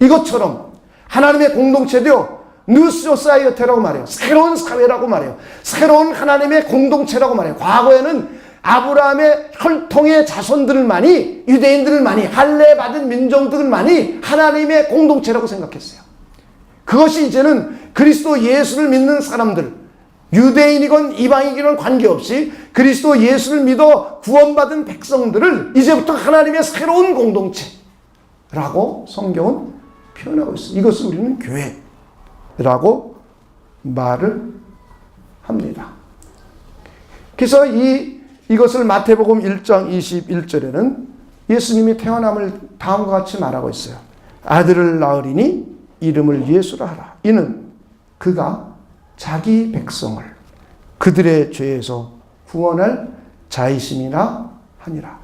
[SPEAKER 1] 이것처럼 하나님의 공동체도요, 뉴 소사이어티라고 말해요. 새로운 사회라고 말해요. 새로운 하나님의 공동체라고 말해요. 과거에는 아브라함의 혈통의 자손들만이, 유대인들만이, 할례받은 민족들만이 하나님의 공동체라고 생각했어요. 그것이 이제는 그리스도 예수를 믿는 사람들, 유대인이건 이방인이건 관계없이 그리스도 예수를 믿어 구원받은 백성들을 이제부터 하나님의 새로운 공동체라고 성경은 표현하고 있어요. 이것을 우리는 교회라고 말을 합니다. 그래서 이것을 마태복음 1장 21절에는 예수님이 태어남을 다음과 같이 말하고 있어요. 아들을 낳으리니 이름을 예수라 하라. 이는 그가 자기 백성을 그들의 죄에서 구원할 자이심이라 하니라.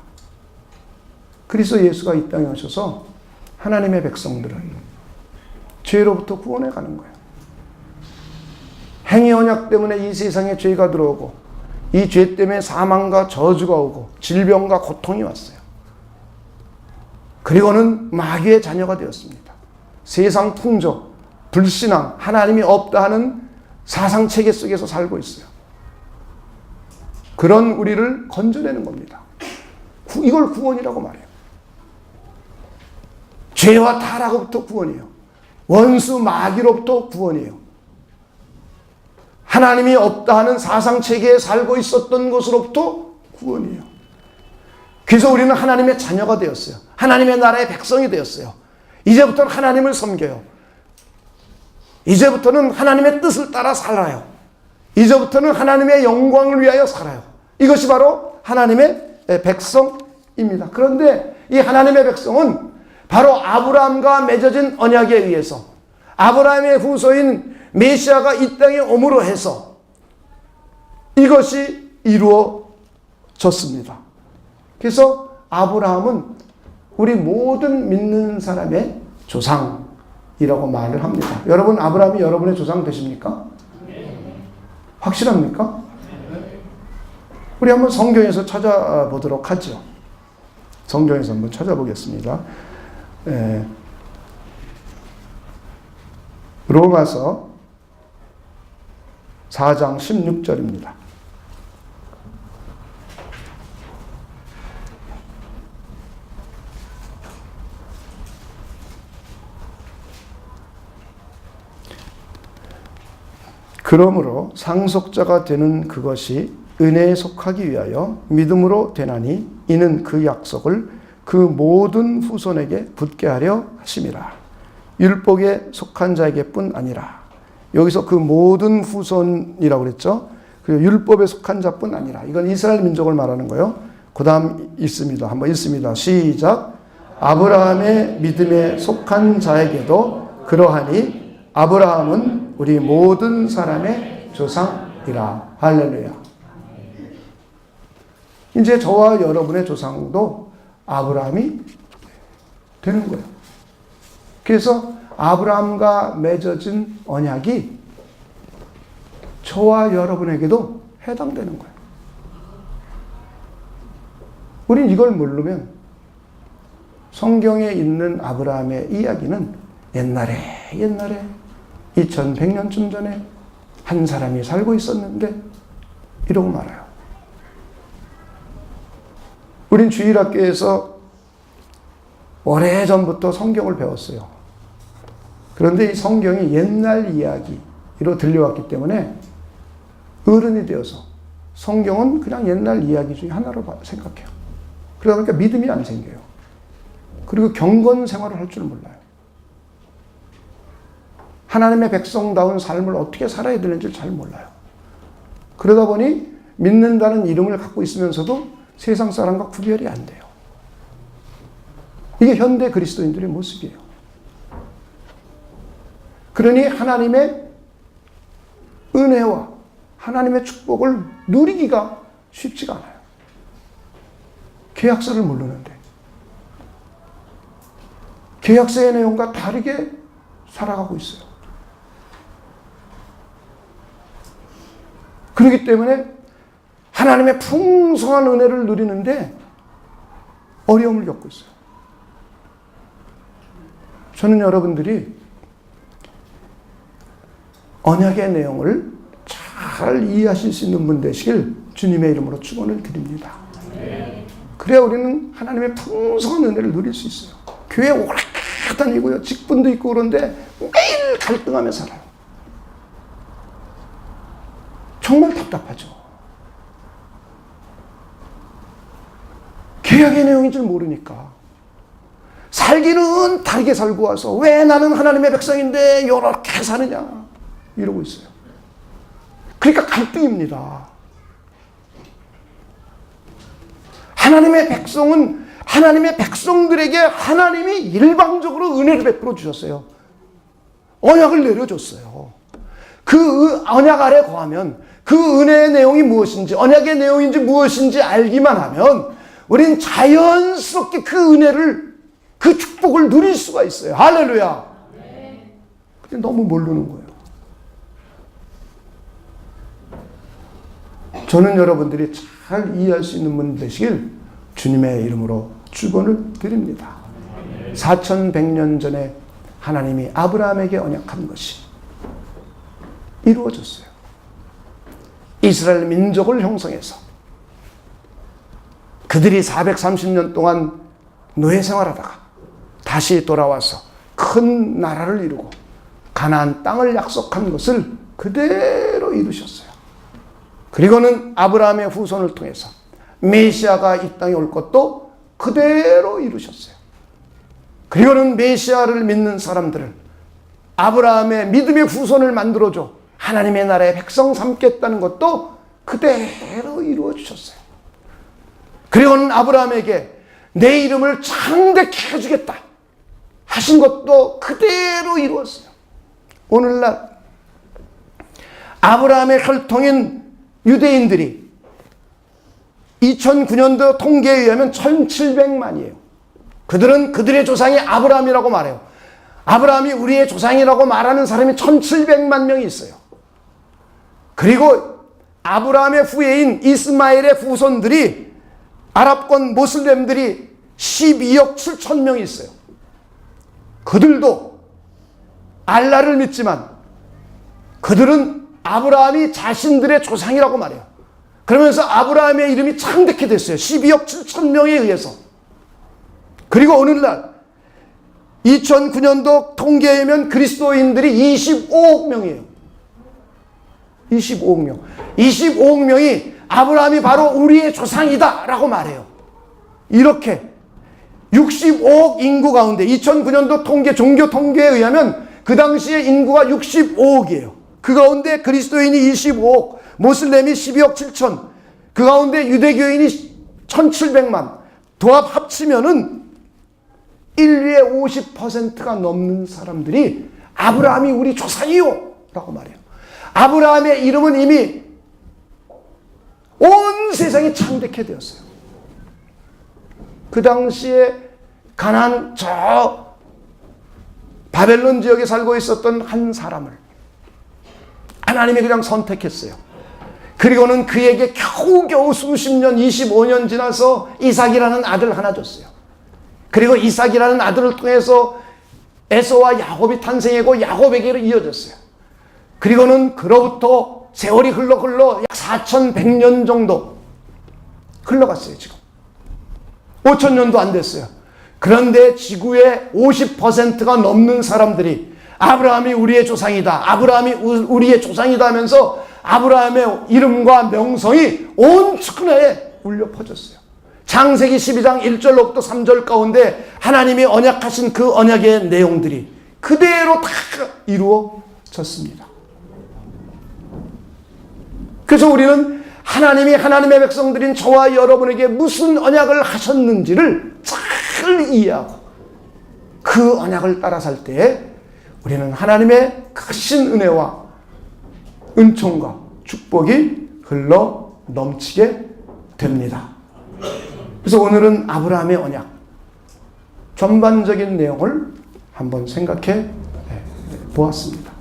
[SPEAKER 1] 그래서 예수가 이 땅에 오셔서 하나님의 백성들을 죄로부터 구원해 가는 거예요. 행위 언약 때문에 이 세상에 죄가 들어오고 이 죄 때문에 사망과 저주가 오고 질병과 고통이 왔어요. 그리고는 마귀의 자녀가 되었습니다. 세상 풍조, 불신앙, 하나님이 없다 하는 사상체계 속에서 살고 있어요. 그런 우리를 건져내는 겁니다. 이걸 구원이라고 말해요. 죄와 타락으로부터 구원이에요. 원수 마귀로부터 구원이에요. 하나님이 없다 하는 사상체계에 살고 있었던 것으로부터 구원이에요. 그래서 우리는 하나님의 자녀가 되었어요. 하나님의 나라의 백성이 되었어요. 이제부터는 하나님을 섬겨요. 이제부터는 하나님의 뜻을 따라 살아요. 이제부터는 하나님의 영광을 위하여 살아요. 이것이 바로 하나님의 백성입니다. 그런데 이 하나님의 백성은 바로 아브라함과 맺어진 언약에 의해서 아브라함의 후손인 메시아가 이 땅에 오므로 해서 이것이 이루어졌습니다. 그래서 아브라함은 우리 모든 믿는 사람의 조상이라고 말을 합니다. 여러분, 아브라함이 여러분의 조상 되십니까? 확실합니까? 우리 한번 성경에서 찾아보도록 하죠. 성경에서 한번 찾아보겠습니다. 로마서 4장 16절입니다. 그러므로 상속자가 되는 그것이 은혜에 속하기 위하여 믿음으로 되나니 이는 그 약속을 그 모든 후손에게 붙게 하려 하심이라. 율법에 속한 자에게뿐 아니라. 여기서 그 모든 후손이라고 그랬죠. 그리고 율법에 속한 자뿐 아니라. 이건 이스라엘 민족을 말하는 거예요. 그 다음 있습니다. 한번 읽습니다. 시작. 아브라함의 믿음에 속한 자에게도 그러하니 아브라함은 우리 모든 사람의 조상이라. 할렐루야. 이제 저와 여러분의 조상도 아브라함이 되는 거예요. 그래서 아브라함과 맺어진 언약이 저와 여러분에게도 해당되는 거예요. 우린 이걸 모르면 성경에 있는 아브라함의 이야기는 옛날에 2100년쯤 전에 한 사람이 살고 있었는데 이러고 말아요. 우린 주일학교에서 오래전부터 성경을 배웠어요. 그런데 이 성경이 옛날 이야기로 들려왔기 때문에 어른이 되어서 성경은 그냥 옛날 이야기 중에 하나로 생각해요. 그러다 보니까 믿음이 안 생겨요. 그리고 경건 생활을 할 줄 몰라요. 하나님의 백성다운 삶을 어떻게 살아야 되는지 잘 몰라요. 그러다 보니 믿는다는 이름을 갖고 있으면서도 세상 사람과 구별이 안 돼요. 이게 현대 그리스도인들의 모습이에요. 그러니 하나님의 은혜와 하나님의 축복을 누리기가 쉽지가 않아요. 계약서를 모르는데 계약서의 내용과 다르게 살아가고 있어요. 그렇기 때문에 하나님의 풍성한 은혜를 누리는데 어려움을 겪고 있어요. 저는 여러분들이 언약의 내용을 잘 이해하실 수 있는 분 되시길 주님의 이름으로 축원을 드립니다. 그래야 우리는 하나님의 풍성한 은혜를 누릴 수 있어요. 교회 오래 다니고요. 직분도 있고 그런데 매일 갈등하며 살아요. 정말 답답하죠. 계약의 내용인 줄 모르니까 살기는 다르게 살고 와서 왜 나는 하나님의 백성인데 이렇게 사느냐 이러고 있어요. 그러니까 갈등입니다. 하나님의 백성은 하나님의 백성들에게 하나님이 일방적으로 은혜를 베풀어 주셨어요. 언약을 내려줬어요. 그 언약 아래 거하면 그 은혜의 내용이 무엇인지, 언약의 내용인지 무엇인지 알기만 하면 우린 자연스럽게 그 은혜를, 그 축복을 누릴 수가 있어요. 할렐루야. 근데 너무 모르는 거예요. 저는 여러분들이 잘 이해할 수 있는 분 되시길 주님의 이름으로 축원을 드립니다. 4100년 전에 하나님이 아브라함에게 언약한 것이 이루어졌어요. 이스라엘 민족을 형성해서 그들이 430년 동안 노예 생활하다가 다시 돌아와서 큰 나라를 이루고 가나안 땅을 약속한 것을 그대로 이루셨어요. 그리고는 아브라함의 후손을 통해서 메시아가 이 땅에 올 것도 그대로 이루셨어요. 그리고는 메시아를 믿는 사람들을 아브라함의 믿음의 후손을 만들어줘 하나님의 나라의 백성 삼겠다는 것도 그대로 이루어 주셨어요. 그리고는 아브라함에게 내 이름을 창대케 해주겠다 하신 것도 그대로 이루었어요. 오늘날 아브라함의 혈통인 유대인들이 2009년도 통계에 의하면 1700만이에요. 그들은 그들의 조상이 아브라함이라고 말해요. 아브라함이 우리의 조상이라고 말하는 사람이 1700만 명이 있어요. 그리고 아브라함의 후예인 이스마엘의 후손들이 아랍권 모슬렘들이 12억 7천 명이 있어요. 그들도 알라를 믿지만 그들은 아브라함이 자신들의 조상이라고 말해요. 그러면서 아브라함의 이름이 창대케 됐어요. 12억 7천 명에 의해서. 그리고 오늘날 2009년도 통계에 의하면 그리스도인들이 25억 명이에요. 25억 명. 25억 명이 아브라함이 바로 우리의 조상이다 라고 말해요. 이렇게 65억 인구 가운데 2009년도 통계, 종교 통계에 의하면 그 당시에 인구가 65억이에요. 그 가운데 그리스도인이 25억, 모슬렘이 12억 7천, 그 가운데 유대교인이 1700만, 도합 합치면은 인류의 50%가 넘는 사람들이 아브라함이 우리 조상이요 라고 말해요. 아브라함의 이름은 이미 온 세상이 창대케 되었어요. 그 당시에 가나안 저 바벨론 지역에 살고 있었던 한 사람을 하나님이 그냥 선택했어요. 그리고는 그에게 겨우겨우 수십 년, 25년 지나서 이삭이라는 아들 하나 줬어요. 그리고 이삭이라는 아들을 통해서 에서와 야곱이 탄생하고 야곱에게로 이어졌어요. 그리고는 그로부터 세월이 흘러 약 4100년 정도 흘러갔어요. 지금 5000년도 안 됐어요. 그런데 지구의 50%가 넘는 사람들이 아브라함이 우리의 조상이다, 아브라함이 우리의 조상이다 하면서 아브라함의 이름과 명성이 온 천하에 울려 퍼졌어요. 창세기 12장 1절로부터 3절 가운데 하나님이 언약하신 그 언약의 내용들이 그대로 다 이루어졌습니다. 그래서 우리는 하나님이 하나님의 백성들인 저와 여러분에게 무슨 언약을 하셨는지를 잘 이해하고 그 언약을 따라 살 때에 우리는 하나님의 크신 은혜와 은총과 축복이 흘러 넘치게 됩니다. 그래서 오늘은 아브라함의 언약 전반적인 내용을 한번 생각해 보았습니다.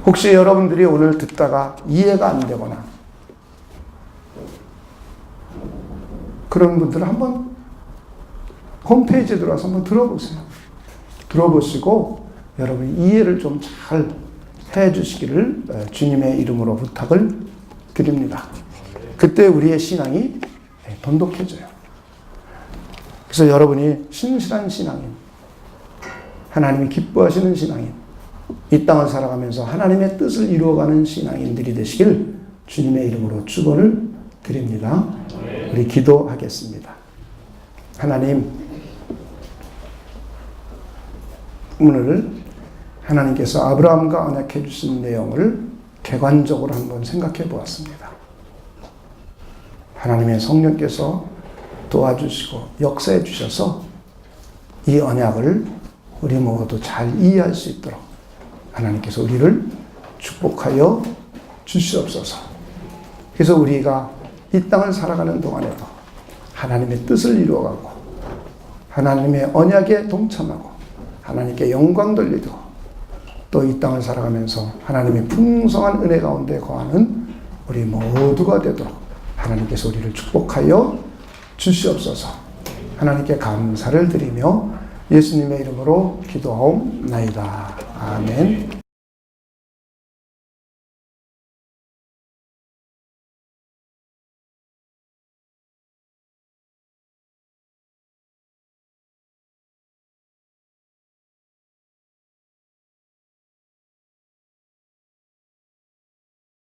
[SPEAKER 1] 혹시 여러분들이 오늘 듣다가 이해가 안 되거나 그런 분들은 한번 홈페이지에 들어와서 한번 들어보세요. 들어보시고 여러분이 이해를 좀 잘 해주시기를 주님의 이름으로 부탁을 드립니다. 그때 우리의 신앙이 돈독해져요. 그래서 여러분이 신실한 신앙인, 하나님이 기뻐하시는 신앙인, 이 땅을 살아가면서 하나님의 뜻을 이루어가는 신앙인들이 되시길 주님의 이름으로 축원을 드립니다. 우리 기도하겠습니다. 하나님, 오늘 하나님께서 아브라함과 언약해 주신 내용을 객관적으로 한번 생각해 보았습니다. 하나님의 성령께서 도와주시고 역사해 주셔서 이 언약을 우리 모두 잘 이해할 수 있도록 하나님께서 우리를 축복하여 주시옵소서. 그래서 우리가 이 땅을 살아가는 동안에도 하나님의 뜻을 이루어가고 하나님의 언약에 동참하고 하나님께 영광 돌리고 또 이 땅을 살아가면서 하나님의 풍성한 은혜 가운데 거하는 우리 모두가 되도록 하나님께서 우리를 축복하여 주시옵소서. 하나님께 감사를 드리며 예수님의 이름으로 기도하옵나이다. 아멘.